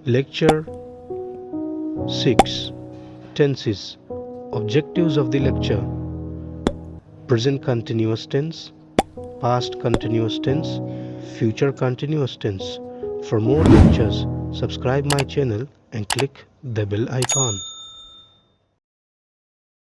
Lecture 6. Tenses. Objectives of the lecture: present continuous tense, past continuous tense, future continuous tense. For more lectures, subscribe my channel and click the bell icon.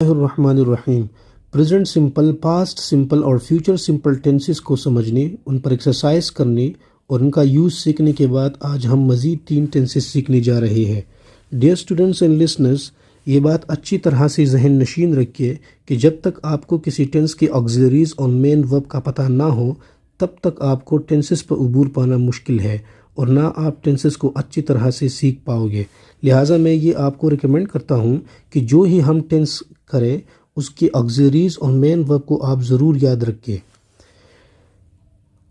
Bismillahirrahmanirrahim. Present simple, past simple और future simple tenses को समझने, उन पर exercise करने और उनका use सीखने के बाद आज हम मज़ीद 3 टेंसेस सीखने जा रहे हैं। डियर स्टूडेंट्स एंड लिसनर्स, ये बात अच्छी तरह से जहन नशीन रखिए कि जब तक आपको किसी टेंस के ऑक्सिलरीज और मेन वर्ब का पता ना हो, तब तक आपको टेंसेस पर अबूर पाना मुश्किल है और ना आप टेंसेस को अच्छी तरह से सीख पाओगे। लिहाजा मैं ये आपको रिकमेंड करता हूँ कि जो ही हम टेंस करें उसके ऑक्सिलरीज और मेन वर्ब को आप ज़रूर याद रखिए।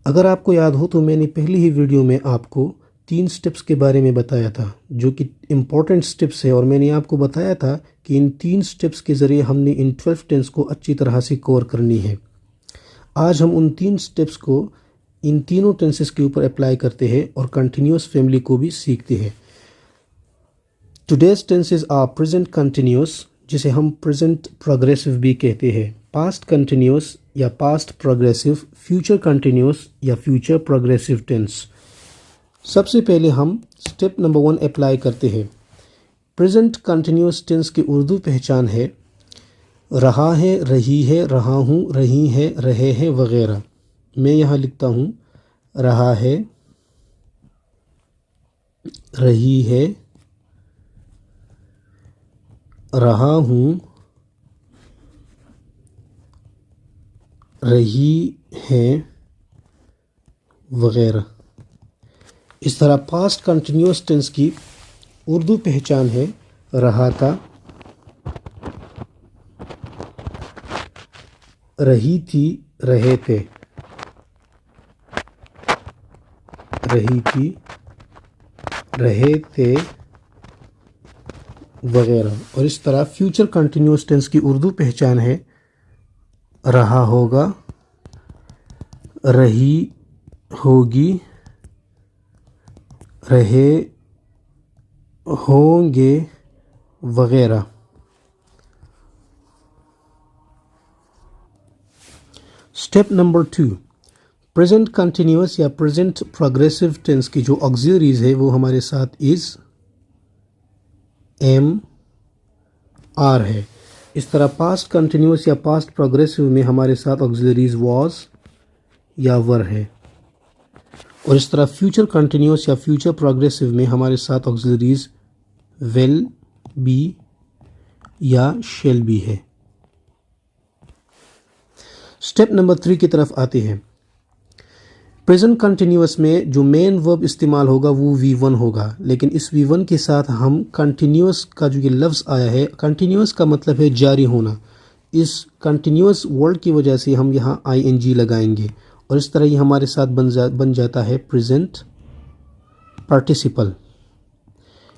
अगर आपको याद हो तो मैंने पहली ही वीडियो में आपको 3 स्टेप्स के बारे में बताया था जो कि इम्पॉर्टेंट स्टेप्स है, और मैंने आपको बताया था कि इन 3 स्टेप्स के ज़रिए हमने इन 12 टेंस को अच्छी तरह से कवर करनी है। आज हम उन 3 स्टेप्स को इन तीनों टेंसेस के ऊपर अप्लाई करते हैं और कंटिन्यूस फैमिली को भी सीखते हैं। Today's tenses are present continuous, जिसे हम प्रेजेंट प्रोग्रेसिव भी कहते हैं, पास्ट कंटिन्यूस या पास्ट प्रोग्रेसिव, फ्यूचर कंटिन्यूस या फ्यूचर प्रोग्रेसिव टेंस। सबसे पहले हम स्टेप नंबर 1 अप्लाई करते हैं। प्रेजेंट कंटिन्यूस टेंस की उर्दू पहचान है रहा है, रही है, रहा हूँ, रही है, रहे हैं वगैरह। मैं यहाँ लिखता हूँ रहा है, रही है, रहा हूँ, रही है वगैरह। इस तरह पास्ट कंटिन्यूस टेंस की उर्दू पहचान है रहा था, रही थी, रहे थे, रही थी, रहे थे वगैरह। और इस तरह फ्यूचर कंटिन्यूस टेंस की उर्दू पहचान है रहा होगा, रही होगी, रहे होंगे वगैरह। स्टेप नंबर 2, प्रेजेंट कंटिन्यूस या प्रेजेंट प्रोग्रेसिव टेंस की जो ऑक्सिलरीज है वो हमारे साथ इज़, एम, आर है। इस तरह पास्ट कंटिन्यूस या पास्ट प्रोग्रेसिव में हमारे साथ ऑक्सिलरीज वॉज या वर है, और इस तरह फ्यूचर कंटिन्यूस या फ्यूचर प्रोग्रेसिव में हमारे साथ ऑक्सिलरीज विल, बी या शेल बी है। स्टेप नंबर 3 की तरफ आते हैं। प्रेजेंट कंटिन्यूस में जो मेन वर्ब इस्तेमाल होगा वो V1 होगा, लेकिन इस V1 के साथ हम कंटिन्यूस का जो ये लफ्ज़ आया है, कंटिन्यूस का मतलब है जारी होना। इस कंटिन्यूस वर्ड की वजह से हम यहाँ ING लगाएंगे और इस तरह ये हमारे साथ बन जाता है प्रेजेंट पार्टिसिपल।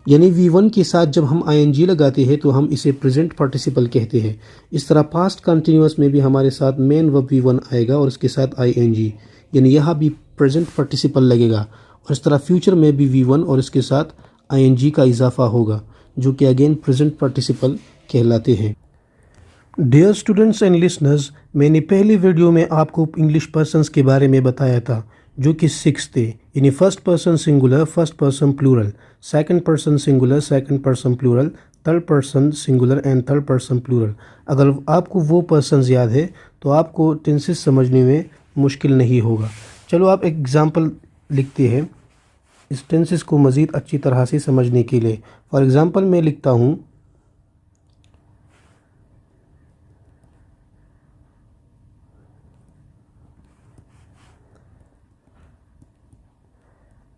यानी V1 के साथ जब हम ING लगाते हैं तो हम इसे प्रेजेंट पार्टिसिपल कहते हैं। इस तरह पास्ट कंटिन्यूस में भी हमारे साथ मेन वर्ब V1 आएगा और इसके साथ ING, यानी यहाँ भी प्रेजेंट पार्टिसिपल लगेगा। और इस तरह फ्यूचर में भी V1 और इसके साथ ING का इजाफा होगा जो कि अगेन प्रेजेंट पार्टिसिपल कहलाते हैं। डियर स्टूडेंट्स एंड लिसनर्स, मैंने पहली वीडियो में आपको इंग्लिश पर्सन्स के बारे में बताया था जो कि 6 थे, यानी first person singular, first person plural, second person singular, second person plural, third person singular and third person plural. अगर आपको वो पर्सन्स याद है तो आपको टेंसेस समझने में मुश्किल नहीं होगा। चलो आप एक एग्ज़ाम्पल लिखते हैं इस टेंसेस को मज़ीद अच्छी तरह से समझने के लिए। फॉर एग्ज़ाम्पल मैं लिखता हूँ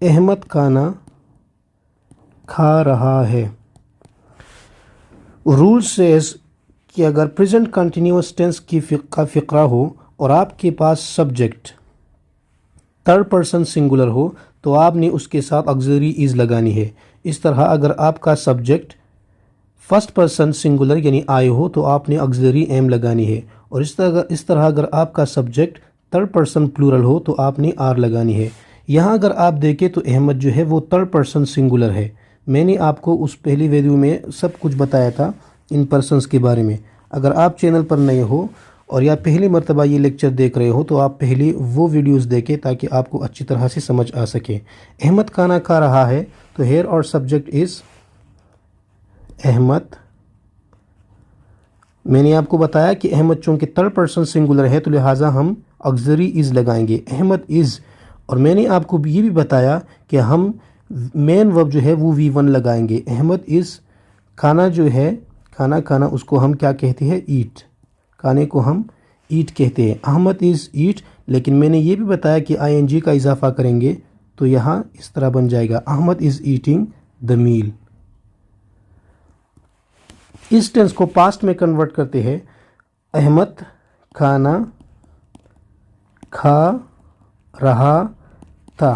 अहमद खाना खा रहा है। रूल सेज कि अगर प्रेजेंट कंटिन्यूस टेंस का फ़िक्रा हो और आपके पास सब्जेक्ट थर्ड पर्सन सिंगुलर हो तो आपने उसके साथ ऑक्सिलरी इज़ लगानी है। इस तरह अगर आपका सब्जेक्ट फर्स्ट पर्सन सिंगुलर यानी आई हो तो आपने ऑक्सिलरी एम लगानी है, और इस तरह अगर आपका सब्जेक्ट थर्ड पर्सन प्लूरल हो तो आपने आर लगानी है। यहाँ अगर आप देखें तो अहमद जो है वो थर्ड पर्सन सिंगुलर है। मैंने आपको उस पहली वीडियो में सब कुछ बताया था इन पर्सन्स के बारे में। अगर आप चैनल पर नए हो और या पहली मर्तबा ये लेक्चर देख रहे हो तो आप पहले वो वीडियोस देखें ताकि आपको अच्छी तरह से समझ आ सके। अहमद खाना खा रहा है तो हेयर और सब्जेक्ट इज़ अहमद। मैंने आपको बताया कि अहमद चूँकि थर्ड पर्सन सिंगुलर है तो लिहाजा हम ऑक्सिलरी इज़ लगाएंगे, अहमद इज़। और मैंने आपको ये भी बताया कि हम मेन वर्ब जो है वो V1 लगाएंगे। अहमद इज़ खाना जो है खाना खाना उसको हम क्या कहते हैं, ईट। खाने को हम ईट कहते हैं। अहमद इज़ ईट, लेकिन मैंने ये भी बताया कि ING का इजाफा करेंगे तो यहाँ इस तरह बन जाएगा Ahmed is eating the meal. इस टेंस को पास्ट में कन्वर्ट करते हैं। अहमद खाना खा रहा था।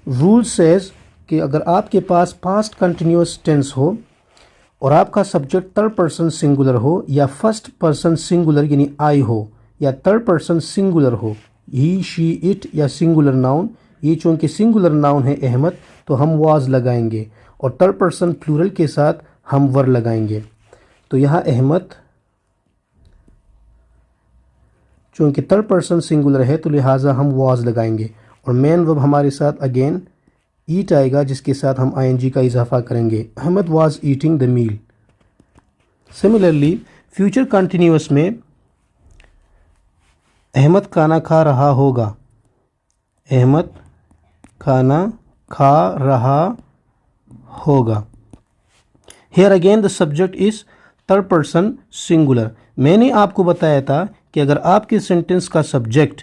रूल सेज कि अगर आपके पास पास्ट कंटिन्यूअस टेंस हो और आपका सब्जेक्ट थर्ड पर्सन सिंगुलर हो या फर्स्ट पर्सन सिंगुलर यानी आई हो या थर्ड पर्सन सिंगुलर हो, ही शी इट या सिंगुलर नाउन, ये चूँकि सिंगुलर नाउन है अहमद तो हम वाज लगाएंगे और थर्ड पर्सन प्लूरल के साथ हम वर लगाएंगे। तो यहाँ अहमद चूँकि थर्ड पर्सन सिंगुलर है तो लिहाजा हम वाज लगाएंगे और मेन वर्ब हमारे साथ अगेन ईट आएगा जिसके साथ हम ING का इजाफा करेंगे। Ahmed was eating the meal. Similarly future continuous में अहमद खाना खा रहा होगा। अहमद खाना खा रहा होगा। Here again the subject is third person singular. मैंने आपको बताया था कि अगर आपके सेंटेंस का subject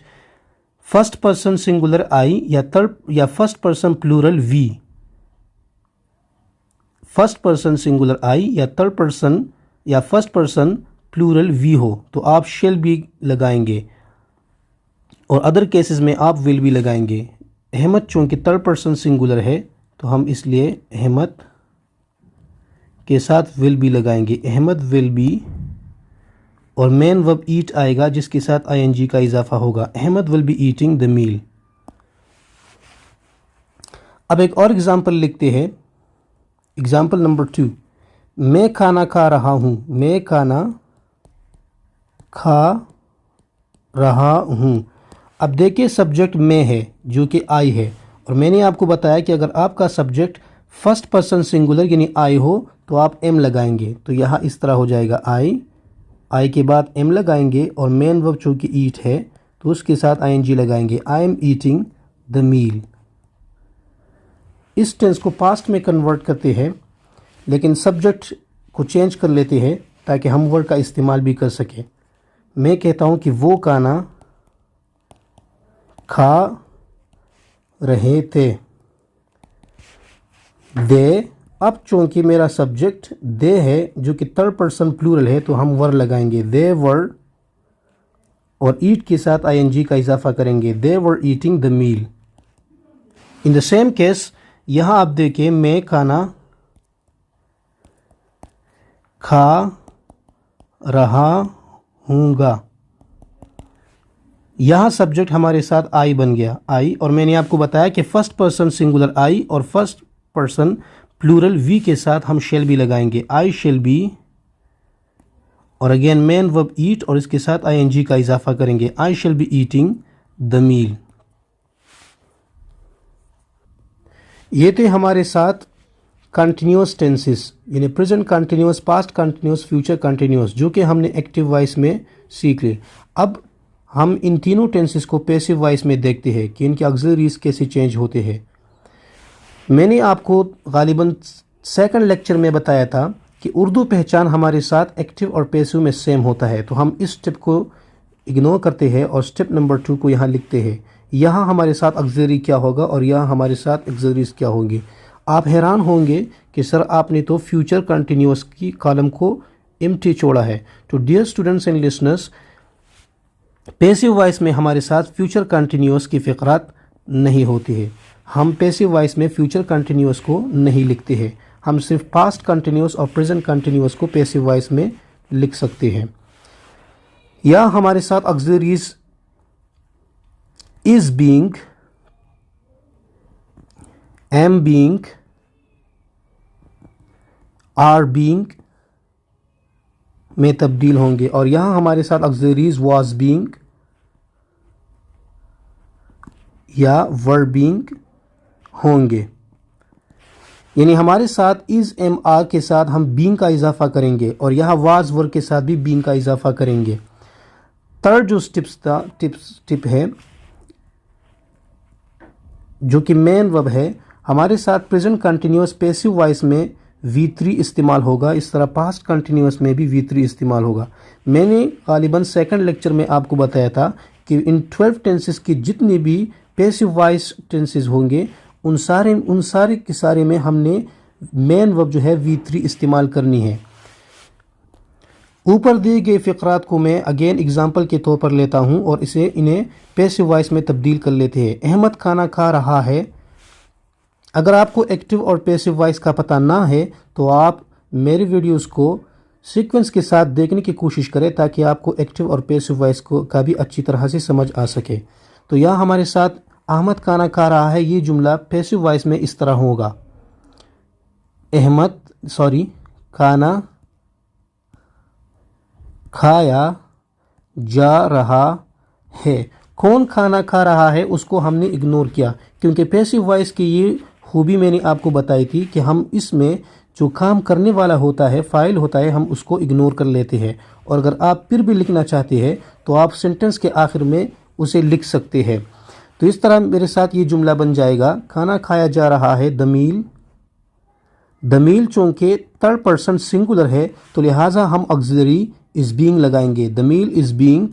first person singular I या first person plural we, first person singular I या थर्ड पर्सन या फर्स्ट पर्सन प्लूरल वी हो तो आप शेल भी लगाएंगे और अदर केसेस में आप विल भी लगाएंगे। अहमद चूँकि थर्ड पर्सन सिंगुलर है तो हम इसलिए अहमद के साथ विल भी लगाएंगे। अहमद विल बी और मेन वर्ब ईट आएगा जिसके साथ ING का इजाफा होगा। Ahmed will be eating the meal. अब एक और एग्जाम्पल लिखते हैं। एग्जाम्पल नंबर 2, मैं खाना खा रहा हूँ। मैं खाना खा रहा हूँ। अब देखिए सब्जेक्ट मैं है जो कि आई है और मैंने आपको बताया कि अगर आपका सब्जेक्ट फर्स्ट पर्सन सिंगुलर यानी आई हो तो आप एम लगाएंगे। तो यहाँ इस तरह हो जाएगा आई के बाद एम लगाएंगे और मेन वर्ब चूँकि ईट है तो उसके साथ ING लगाएंगे। I am eating the meal. इस टेंस को पास्ट में कन्वर्ट करते हैं लेकिन सब्जेक्ट को चेंज कर लेते हैं ताकि हम वर्ड का इस्तेमाल भी कर सकें। मैं कहता हूँ कि वो खाना खा रहे थे। दे, अब चूँकि मेरा सब्जेक्ट दे है जो कि थर्ड पर्सन प्लूरल है तो हम वर लगाएंगे। दे वर और ईट के साथ ING का इजाफा करेंगे। They were eating the meal. In the same case यहाँ आप देखें मैं खाना खा रहा हूँगा। यहाँ सब्जेक्ट हमारे साथ आई बन गया आई और मैंने आपको बताया कि फर्स्ट पर्सन सिंगुलर आई और फर्स्ट पर्सन प्लूरल वी के साथ हम शेल बी लगाएंगे। आई शेल बी और अगेन मेन वर्ब ईट और इसके साथ ING का इजाफा करेंगे। I shall be eating the meal. ये थे हमारे साथ कंटिन्यूअस टेंसेस यानी present continuous, past continuous, future continuous जो कि हमने एक्टिव वॉइस में सीख लिए। अब हम इन तीनों टेंसेस को पैसिव वॉइस में देखते हैं कि इनके ऑक्सिलरीज कैसे चेंज होते हैं। मैंने आपको गालिबन सेकंड लेक्चर में बताया था कि उर्दू पहचान हमारे साथ एक्टिव और पैसिव में सेम होता है तो हम इस स्टेप को इग्नोर करते हैं और स्टेप नंबर 2 को यहाँ लिखते हैं। यहाँ हमारे साथ ऑक्सिलरी क्या होगा और यहाँ हमारे साथ ऑक्सिलरीज क्या होंगे। आप हैरान होंगे कि सर आपने तो फ्यूचर कंटिन्यूअस की कॉलम को एम्प्टी छोड़ा है। तो dear students and listeners, passive voice में हमारे साथ फ्यूचर कंटिन्यूअस की फ़िक़रात नहीं होती है। हम पैसिव वॉइस में फ्यूचर कंटिन्यूअस को नहीं लिखते हैं। हम सिर्फ पास्ट कंटिन्यूअस और प्रेजेंट कंटिन्यूअस को पैसिव वॉइस में लिख सकते हैं। या हमारे साथ auxiliaries is being, am being, are being में तब्दील होंगे और यहाँ हमारे साथ ऑक्सिलरीज वाज बीइंग या वर बीइंग होंगे। यानी हमारे साथ इज एम आर के साथ हम बीइंग का इजाफा करेंगे और यहाँ वाज वर के साथ भी बीइंग का इजाफा करेंगे। थर्ड जो टिप है जो कि मेन वर्ब है, हमारे साथ प्रेजेंट कंटिन्यूअस पैसिव वॉइस में V3 इस्तेमाल होगा। इस तरह पास्ट कंटिन्यूअस में भी V3 इस्तेमाल होगा। मैंने गालिबन सेकंड लेक्चर में आपको बताया था कि इन 12 टेंसेस की जितनी भी पैसिव वॉइस टेंसेस होंगे उन सारे के सारे में हमने मेन वर्ब जो है V3 इस्तेमाल करनी है। ऊपर दिए गए फ़िक़रात को मैं अगेन एग्जांपल के तौर पर लेता हूं और इन्हें पैसिव वॉइस में तब्दील कर लेते हैं। अहमद खाना खा रहा है। अगर आपको एक्टिव और पैसिव वॉइस का पता ना है तो आप मेरे वीडियोस को सीक्वेंस के साथ देखने की कोशिश करें ताकि आपको एक्टिव और पैसिव वॉइस का भी अच्छी तरह से समझ आ सके। तो यहाँ हमारे साथ अहमद खाना खा रहा है, ये जुमला पैसिव वॉइस में इस तरह होगा, खाना खाया जा रहा है। कौन खाना खा रहा है उसको हमने इग्नोर किया क्योंकि पैसिव वॉइस की ये खूबी मैंने आपको बताई थी कि हम इसमें जो काम करने वाला होता है, फाइल होता है, हम उसको इग्नोर कर लेते हैं। और अगर आप फिर भी लिखना चाहते हैं तो आप सेंटेंस के आखिर में उसे लिख सकते हैं। तो इस तरह मेरे साथ ये जुमला बन जाएगा, खाना खाया जा रहा है। दमील चूँकि थर्ड पर्सन सिंगुलर है तो लिहाजा हम ऑक्सिलरी इज बीइंग लगाएंगे। दमील इज बीइंग।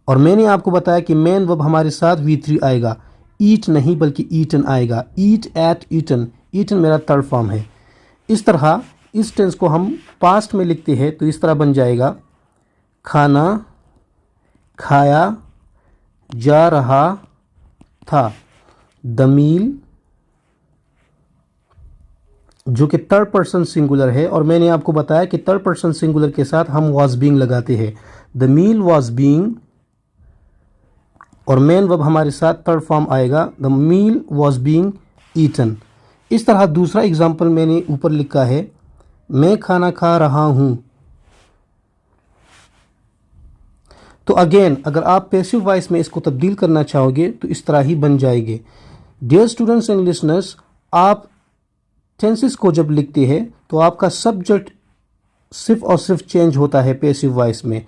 और मैंने आपको बताया कि मेन वर्ब हमारे साथ V3 आएगा। ईट नहीं बल्कि ईटन आएगा। ईट एट ईटन। ईटन मेरा थर्ड फॉर्म है। इस तरह इस टेंस को हम पास्ट में लिखते हैं तो इस तरह बन जाएगा, खाना खाया जा रहा था। दमील जो कि थर्ड पर्सन सिंगुलर है और मैंने आपको बताया कि थर्ड पर्सन सिंगुलर के साथ हम वाज बीइंग लगाते हैं। द मील वाज बीइंग और मेन वर्ब हमारे साथ थर्ड फॉर्म आएगा, the meal was being eaten. इस तरह दूसरा एग्जाम्पल मैंने ऊपर लिखा है, मैं खाना खा रहा हूं। तो अगेन अगर आप पैसिव वॉइस में इसको तब्दील करना चाहोगे तो इस तरह ही बन जाएंगे। डियर स्टूडेंट्स एंड लिसनर्स, आप टेंसेस को जब लिखते हैं तो आपका सब्जेक्ट सिर्फ और सिर्फ चेंज होता है पैसिव वॉइस में।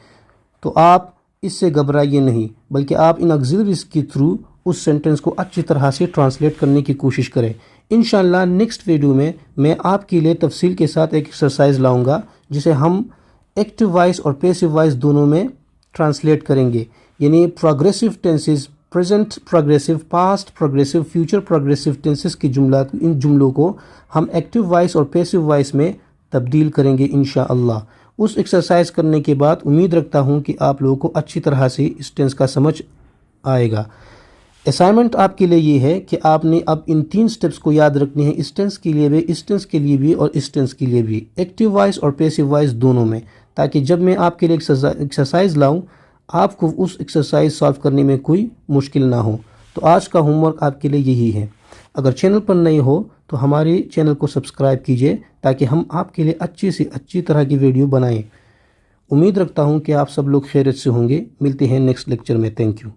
तो आप इससे घबराइए नहीं, बल्कि आप इन ऑक्सिलरीज के थ्रू उस सेंटेंस को अच्छी तरह से ट्रांसलेट करने की कोशिश करें। इंशाल्लाह नेक्स्ट वीडियो में मैं आपके लिए तफसील के साथ एक एक्सरसाइज लाऊंगा जिसे हम एक्टिव वॉइस और पैसिव वॉइस दोनों में ट्रांसलेट करेंगे। यानी progressive tenses, present progressive, past progressive, future progressive tenses की इन जुमलों को हम एक्टिव वॉइस और पैसिव वॉइस में तब्दील करेंगे इंशाअल्लाह। उस एक्सरसाइज करने के बाद उम्मीद रखता हूं कि आप लोगों को अच्छी तरह से इस टेंस का समझ आएगा। असाइनमेंट आपके लिए ये है कि आपने अब इन 3 स्टेप्स को याद रखने हैं, इस टेंस के लिए भी, इस टेंस के लिए भी और इस टेंस के लिए भी, एक्टिव वॉइस और पैसिव वॉइस दोनों में, ताकि जब मैं आपके लिए एक्सरसाइज लाऊं आपको उस एक्सरसाइज सॉल्व करने में कोई मुश्किल ना हो। तो आज का होमवर्क आपके लिए यही है। अगर चैनल पर नए हो तो हमारे चैनल को सब्सक्राइब कीजिए ताकि हम आपके लिए अच्छी से अच्छी तरह की वीडियो बनाएं। उम्मीद रखता हूं कि आप सब लोग खैरियत से होंगे। मिलते हैं नेक्स्ट लेक्चर में। Thank you.